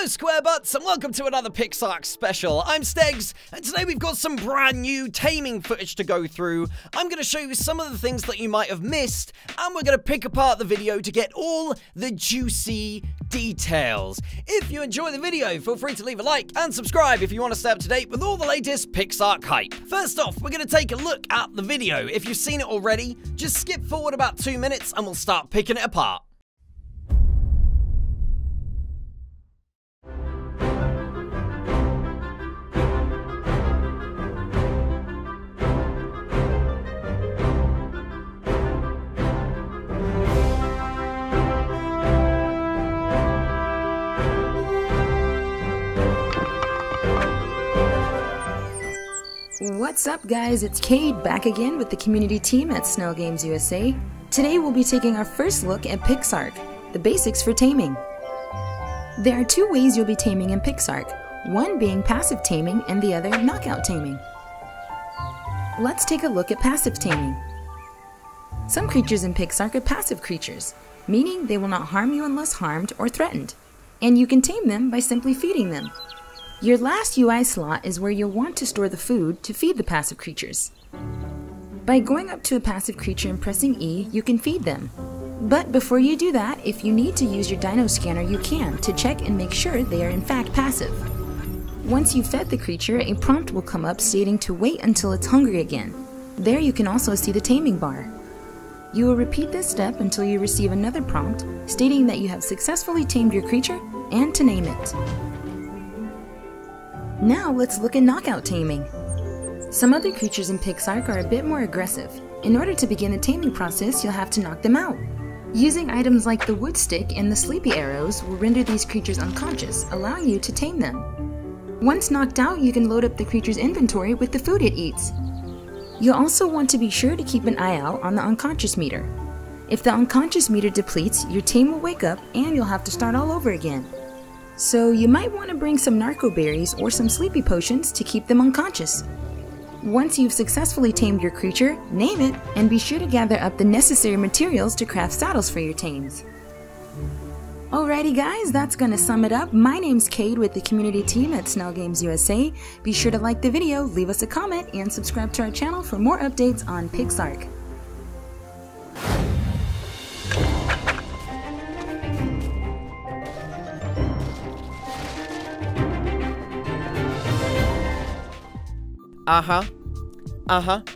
Square Butts, and welcome to another PixArk special. I'm Stegs, and today we've got some brand new taming footage to go through. I'm going to show you some of the things that you might have missed, and we're going to pick apart the video to get all the juicy details. If you enjoy the video, feel free to leave a like and subscribe if you want to stay up to date with all the latest PixArk hype. First off, we're going to take a look at the video. If you've seen it already, just skip forward about 2 minutes and we'll start picking it apart. What's up guys, it's Cade back again with the community team at Snell Games USA. Today we'll be taking our first look at PixArk, the basics for taming. There are two ways you'll be taming in PixArk, one being passive taming and the other knockout taming. Let's take a look at passive taming. Some creatures in PixArk are passive creatures, meaning they will not harm you unless harmed or threatened, and you can tame them by simply feeding them. Your last UI slot is where you'll want to store the food to feed the passive creatures. By going up to a passive creature and pressing E, you can feed them. But before you do that, if you need to use your dino scanner, you can to check and make sure they are in fact passive. Once you've fed the creature, a prompt will come up stating to wait until it's hungry again. There you can also see the taming bar. You will repeat this step until you receive another prompt stating that you have successfully tamed your creature and to name it. Now let's look at knockout taming. Some other creatures in PixArk are a bit more aggressive. In order to begin the taming process, you'll have to knock them out. Using items like the wood stick and the sleepy arrows will render these creatures unconscious, allowing you to tame them. Once knocked out, you can load up the creature's inventory with the food it eats. You'll also want to be sure to keep an eye out on the unconscious meter. If the unconscious meter depletes, your tame will wake up and you'll have to start all over again. So you might want to bring some narco berries or some sleepy potions to keep them unconscious. Once you've successfully tamed your creature, name it, and be sure to gather up the necessary materials to craft saddles for your tames. Alrighty guys, that's gonna sum it up. My name's Cade with the community team at Snell Games USA. Be sure to like the video, leave us a comment, and subscribe to our channel for more updates on PixArk.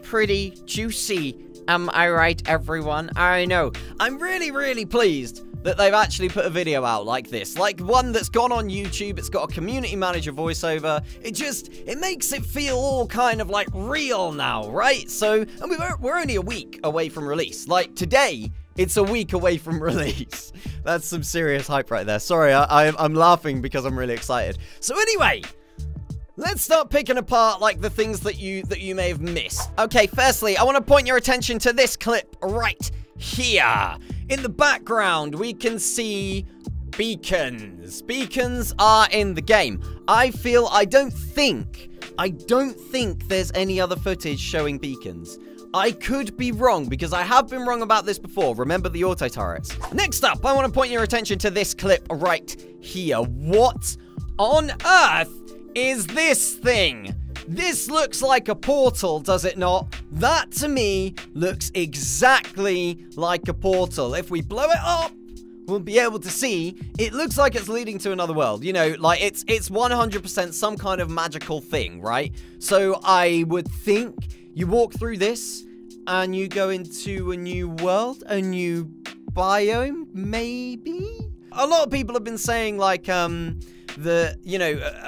Pretty juicy. Am I right, everyone? I know. I'm really pleased that they've actually put a video out like this. Like one that's gone on YouTube, it's got a community manager voiceover. It makes it feel all kind of like real now, right? So, and we're only a week away from release. Like today, it's a week away from release. That's some serious hype right there. Sorry, I'm laughing because I'm really excited. So anyway, let's start picking apart, like, the things that you may have missed. Okay, firstly, I want to point your attention to this clip right here. In the background, we can see beacons. Beacons are in the game. I don't think there's any other footage showing beacons. I could be wrong, because I have been wrong about this before. Remember the auto turrets. Next up, I want to point your attention to this clip right here. What on earth is this thing? This looks like a portal, does it not? That, to me, looks exactly like a portal. If we blow it up, we'll be able to see. It looks like it's leading to another world. You know, like, it's 100% some kind of magical thing, right? So I would think you walk through this, and you go into a new world, a new biome, maybe? A lot of people have been saying, like,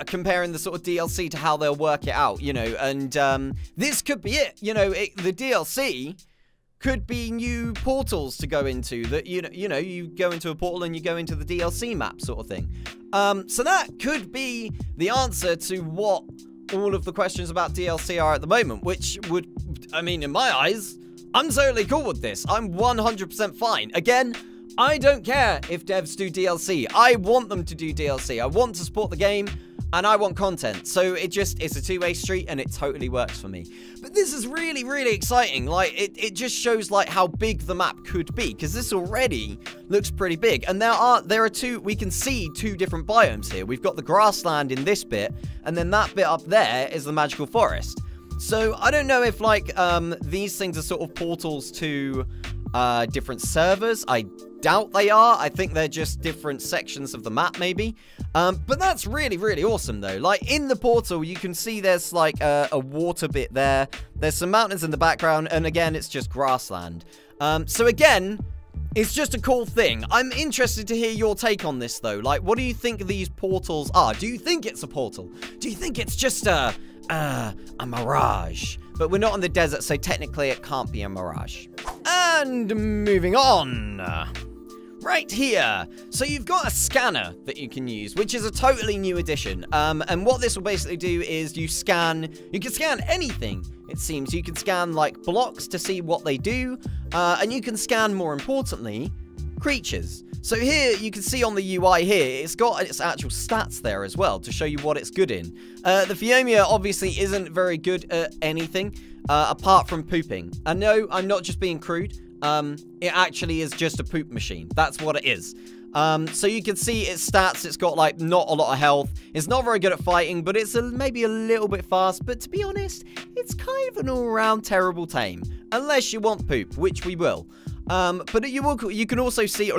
comparing the sort of DLC to how they'll work it out, you know, and this could be it. You know, the DLC could be new portals to go into, that, you know, you go into a portal and you go into the DLC map sort of thing. So that could be the answer to what all of the questions about DLC are at the moment, which would, I mean, in my eyes, I'm totally cool with this. I'm 100% fine. Again, I don't care if devs do DLC. I want them to do DLC. I want to support the game. and I want content. So it's a two-way street, and it totally works for me. But this is really, really exciting. Like, it just shows, like, how big the map could be, because this already looks pretty big. And there are we can see two different biomes here. We've got the grassland in this bit, and then that bit up there is the magical forest. So I don't know if, like, these things are sort of portals to different servers. I doubt they are. I think they're just different sections of the map, maybe. But that's really, really awesome, though. Like, in the portal, you can see there's, like, a water bit there. There's some mountains in the background, and again, it's just grassland. So again, it's just a cool thing. I'm interested to hear your take on this, though. Like, what do you think these portals are? Do you think it's a portal? Do you think it's just a mirage? But we're not in the desert, so technically it can't be a mirage. And moving on. Right here. So you've got a scanner that you can use, which is a totally new addition. And what this will basically do is you can scan anything, it seems. You can scan, like, blocks to see what they do. And you can scan, more importantly, creatures. So here, you can see on the UI here, it's got its actual stats there as well to show you what it's good in. The Phiomia obviously isn't very good at anything, apart from pooping. And no, I'm not just being crude. It actually is just a poop machine. That's what it is. So you can see its stats. It's got, like, not a lot of health. It's not very good at fighting, but it's maybe a little bit fast. But to be honest, it's kind of an all-around terrible tame. Unless you want poop, which we will. But you can also see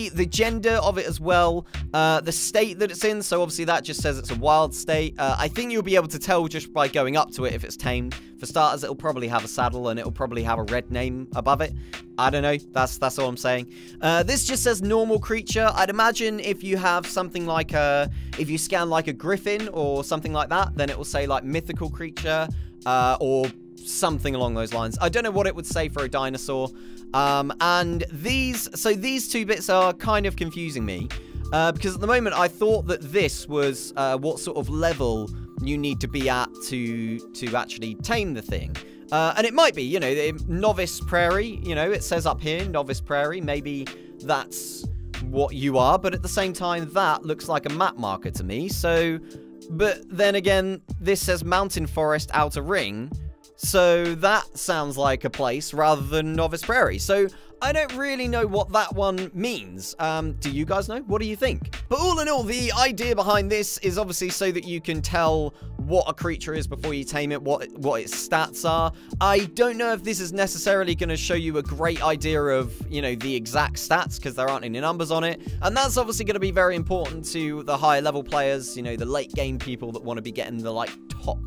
the gender of it as well, the state that it's in. So obviously that just says it's a wild state. I think you'll be able to tell just by going up to it if it's tamed. For starters, it'll probably have a saddle, and it'll probably have a red name above it. I don't know. That's all I'm saying. This just says normal creature. I'd imagine if you have something like if you scan like a griffin or something like that, then it will say like mythical creature, or something along those lines. I don't know what it would say for a dinosaur. And these two bits are kind of confusing me, because at the moment I thought that this was what sort of level you need to be at to actually tame the thing. And it might be, you know, the novice prairie, you know, it says up here, novice prairie. Maybe that's what you are, but at the same time, that looks like a map marker to me. So, but then again, this says mountain forest outer ring. So that sounds like a place rather than Novice Prairie. So I don't really know what that one means. Do you guys know? What do you think? But all in all, the idea behind this is obviously so that you can tell what a creature is before you tame it, what its stats are. I don't know if this is necessarily going to show you a great idea of, you know, the exact stats, because there aren't any numbers on it. And that's obviously going to be very important to the higher level players, you know, the late game people that want to be getting the, like, top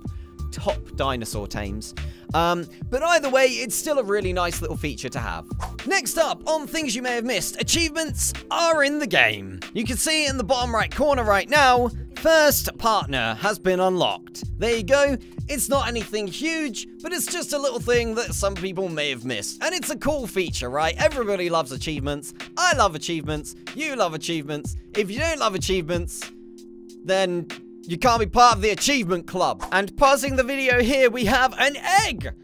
dinosaur tames. But either way, it's still a really nice little feature to have. Next up, on things you may have missed, achievements are in the game. You can see in the bottom right corner right now, first partner has been unlocked. There you go. It's not anything huge, but it's just a little thing that some people may have missed. And it's a cool feature, right? Everybody loves achievements. I love achievements. You love achievements. If you don't love achievements, then you can't be part of the achievement club. And pausing the video here, we have an egg.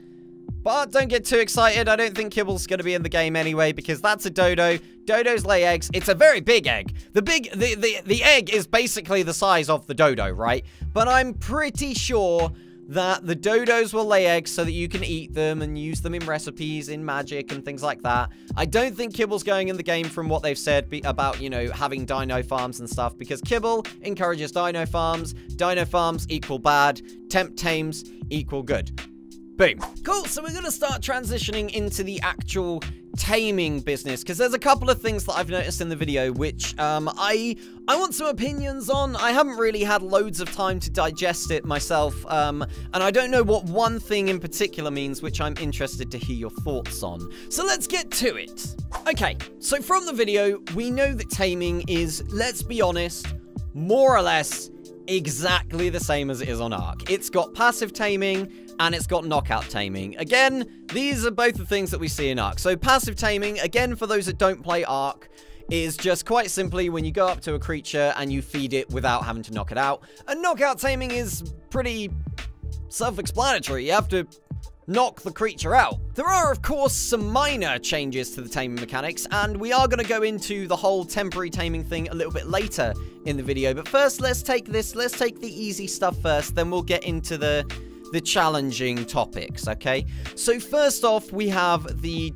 But don't get too excited. I don't think Kibble's going to be in the game anyway, because that's a dodo. Dodos lay eggs. It's a very big egg. The egg is basically the size of the dodo, right? But I'm pretty sure that the dodos will lay eggs so that you can eat them and use them in recipes, in magic, and things like that. I don't think Kibble's going in the game from what they've said about, you know, having dino farms and stuff, because Kibble encourages dino farms. Dino farms equal bad. Tempt tames equal good. Boom. Cool, so we're going to start transitioning into the actual taming business, because there's a couple of things that I've noticed in the video which I want some opinions on. I haven't really had loads of time to digest it myself, and I don't know what one thing in particular means, which I'm interested to hear your thoughts on. So let's get to it. Okay, so from the video, we know that taming is, let's be honest, more or less exactly the same as it is on Ark. It's got passive taming, and it's got knockout taming. Again, these are both the things that we see in Ark. So passive taming, again, for those that don't play Ark, is just quite simply when you go up to a creature and you feed it without having to knock it out. And knockout taming is pretty self-explanatory. You have to knock the creature out. There are, of course, some minor changes to the taming mechanics, and we are going to go into the whole temporary taming thing a little bit later in the video. But first, let's take the easy stuff first, then we'll get into the challenging topics, okay? So first off, we have the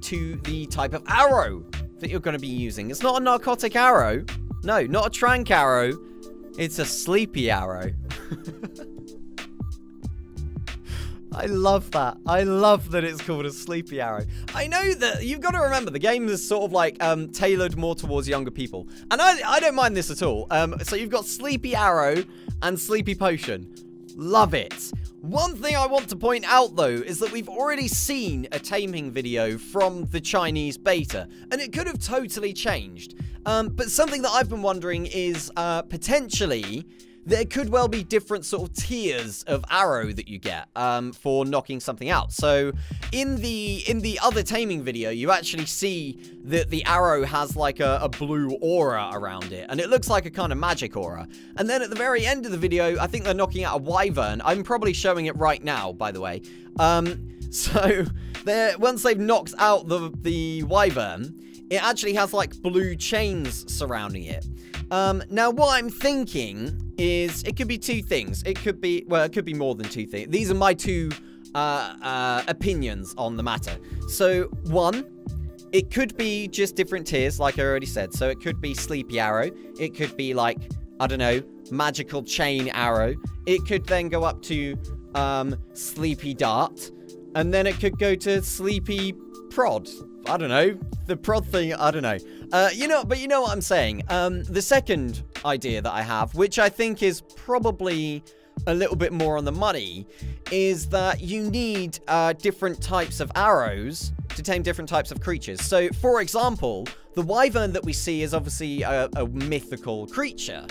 type of arrow that you're going to be using. It's not a narcotic arrow. No, not a trank arrow. It's a sleepy arrow. I love that. I love that it's called a sleepy arrow. I know that you've got to remember the game is sort of like tailored more towards younger people. And I don't mind this at all. So you've got sleepy arrow and sleepy potion. Love it. One thing I want to point out, though, is that we've already seen a taming video from the Chinese beta, and it could have totally changed. But something that I've been wondering is, potentially, there could well be different sort of tiers of arrow that you get for knocking something out. So in the other taming video, you actually see that the arrow has like a blue aura around it, and it looks like a kind of magic aura. And then at the very end of the video, I think they're knocking out a wyvern. I'm probably showing it right now, by the way. So once they've knocked out the wyvern, it actually has like blue chains surrounding it. Now what I'm thinking is it could be two things. It could be more than two things. These are my two opinions on the matter. So one, it could be just different tiers, like I already said. So it could be sleepy arrow. It could be like, I don't know, magical chain arrow. It could then go up to sleepy dart, and then it could go to sleepy prod. I don't know. The prod thing, I don't know. You know what I'm saying. The second idea that I have, which I think is probably a little bit more on the money, is that you need different types of arrows to tame different types of creatures. So, for example, the wyvern that we see is obviously a mythical creature.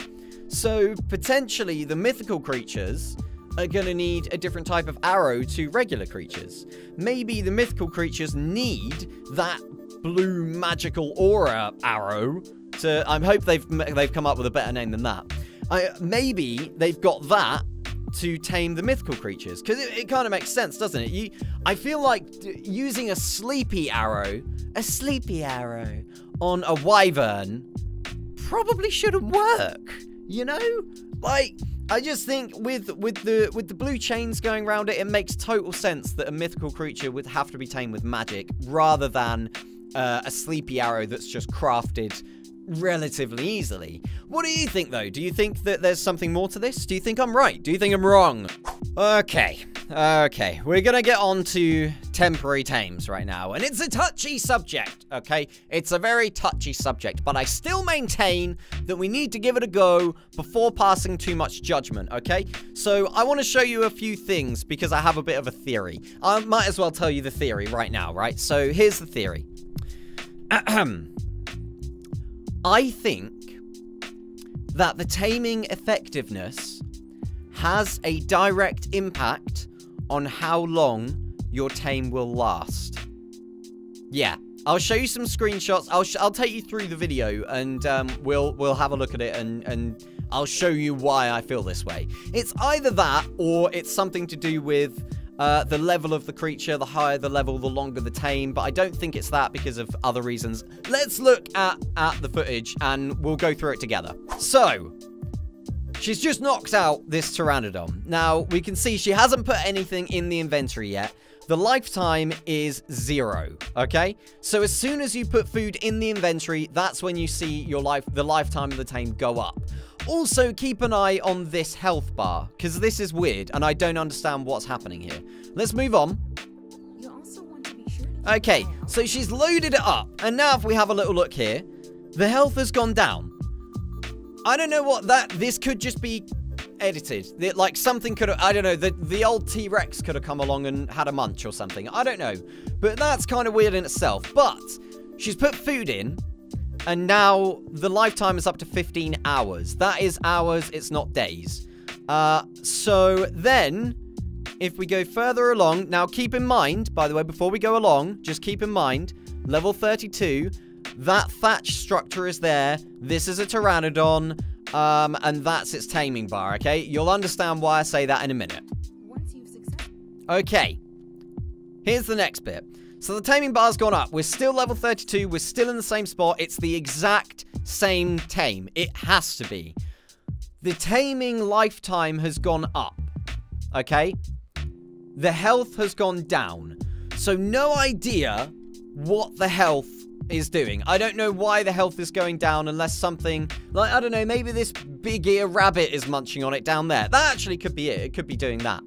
So, potentially, the mythical creatures are going to need a different type of arrow to regular creatures. Maybe the mythical creatures need that blue magical aura arrow to... I hope they've come up with a better name than that. Maybe they've got that to tame the mythical creatures, because it kind of makes sense, doesn't it? I feel like using a sleepy arrow on a wyvern probably shouldn't work, you know? Like, I just think with the blue chains going around it, it makes total sense that a mythical creature would have to be tamed with magic rather than a sleepy arrow that's just crafted relatively easily. What do you think, though? Do you think that there's something more to this? Do you think I'm right? Do you think I'm wrong? Okay, we're gonna get on to temporary tames right now, and it's a touchy subject, okay? It's a very touchy subject, but I still maintain that we need to give it a go before passing too much judgment, okay? So I want to show you a few things because I have a bit of a theory. I might as well tell you the theory right now, right? So here's the theory. I think that the taming effectiveness has a direct impact on how long your tame will last. Yeah, I'll show you some screenshots. I'll take you through the video, and we'll have a look at it, and I'll show you why I feel this way. It's either that, or it's something to do with the level of the creature. The higher the level, the longer the tame, but I don't think it's that because of other reasons. Let's look at the footage, and we'll go through it together. So, she's just knocked out this Pteranodon. Now, we can see she hasn't put anything in the inventory yet. The lifetime is 0, okay? So as soon as you put food in the inventory, that's when you see the lifetime of the tame go up. Also, keep an eye on this health bar, because this is weird, and I don't understand what's happening here. Let's move on. You also want to be sure to Okay, so she's loaded it up, and now if we have a little look here, the health has gone down. I don't know what this could just be edited. Like, something could have, I don't know, the old T-Rex could have come along and had a munch or something. I don't know. But that's kind of weird in itself. But she's put food in, and now the lifetime is up to 15 hours. That is hours, it's not days. So then, if we go further along, now keep in mind, by the way, before we go along, just keep in mind, level 32, that thatch structure is there. This is a Pteranodon. And that's its taming bar, okay? You'll understand why I say that in a minute. once you've successfully Okay. here's the next bit. So the taming bar's gone up. We're still level 32. We're still in the same spot. It's the exact same tame. It has to be. The taming lifetime has gone up. Okay? The health has gone down. So no idea what the health is doing. I don't know why the health is going down unless something, like, I don't know, maybe this big ear rabbit is munching on it down there. That actually could be it. It could be doing that.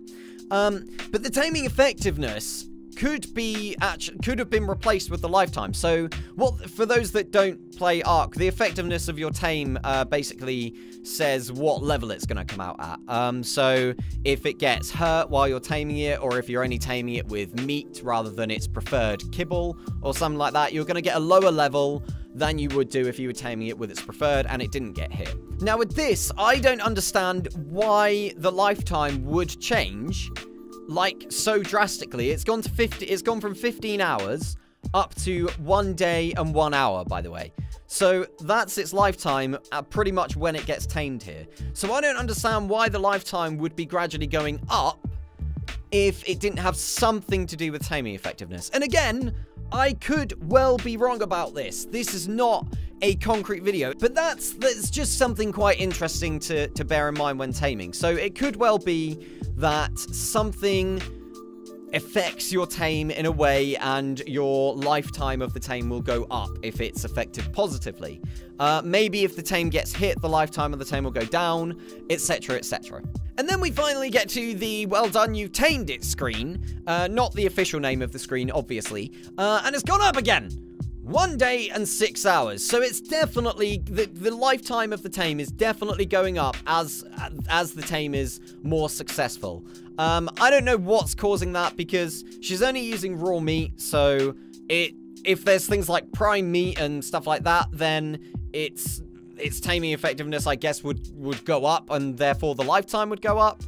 But the taming effectiveness could have been replaced with the lifetime. So for those that don't play Ark, the effectiveness of your tame basically says what level it's going to come out at. So if it gets hurt while you're taming it, or if you're only taming it with meat rather than its preferred kibble or something like that, you're going to get a lower level than you would do if you were taming it with its preferred and it didn't get hit. Now with this, I don't understand why the lifetime would change like so drastically. It's gone from 15 hours up to 1 day and 1 hour, by the way. So that's its lifetime at pretty much when it gets tamed here. So I don't understand why the lifetime would be gradually going up if it didn't have something to do with taming effectiveness. And again, I could well be wrong about this. This is not a concrete video, but that's just something quite interesting to bear in mind when taming. So it could well be that something affects your tame in a way and your lifetime of the tame will go up if it's affected positively. Maybe if the tame gets hit, the lifetime of the tame will go down, etc, etc. And then we finally get to the well done, you've tamed it screen. Not the official name of the screen, obviously. And it's gone up again. 1 day and 6 hours. So it's definitely, the lifetime of the tame is definitely going up as the tame is more successful. I don't know what's causing that because she's only using raw meat. So if there's things like prime meat and stuff like that, then its taming effectiveness, I guess, would go up, and therefore the lifetime would go up.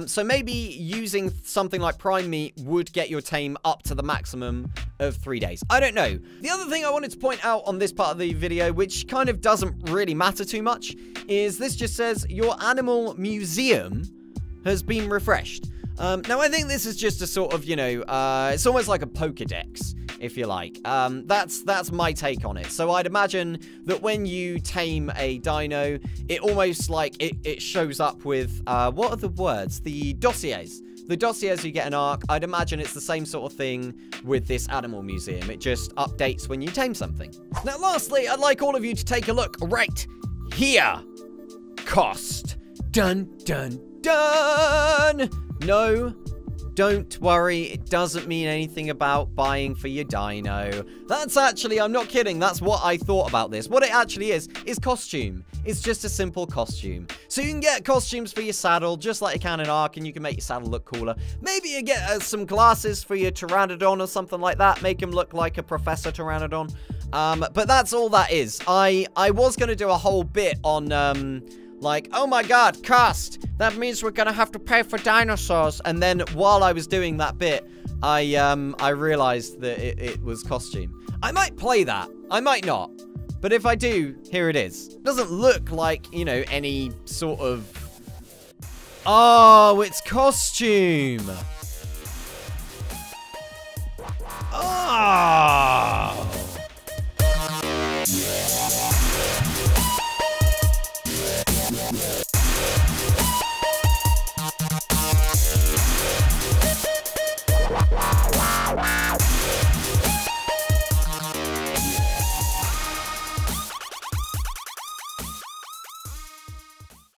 So maybe using something like prime meat would get your tame up to the maximum of 3 days. I don't know. The other thing I wanted to point out on this part of the video, which kind of doesn't really matter too much, is this just says your animal museum has been refreshed. Now I think this is just a sort of, you know, it's almost like a Pokedex, if you like. That's my take on it. So I'd imagine that when you tame a dino, it almost like it shows up with, what are the words? The dossiers. The dossiers you get in Ark, I'd imagine it's the same sort of thing with this animal museum. It just updates when you tame something. Now lastly, I'd like all of you to take a look right here. Cost. Dun, dun, dun. No, don't worry, it doesn't mean anything about buying for your dino. That's actually, I'm not kidding, that's what I thought about this. What it actually is costume. It's just a simple costume. So you can get costumes for your saddle, just like you can in Ark, and you can make your saddle look cooler. Maybe you get some glasses for your Pteranodon or something like that, make him look like a Professor Pteranodon. But that's all that is. I was going to do a whole bit on, like, oh my god, cost! That means we're gonna have to pay for dinosaurs. And then while I was doing that bit, I realized that it was costume. I might play that. I might not. But if I do, here it is. It doesn't look like, you know, any sort of... Oh, it's costume! Oh!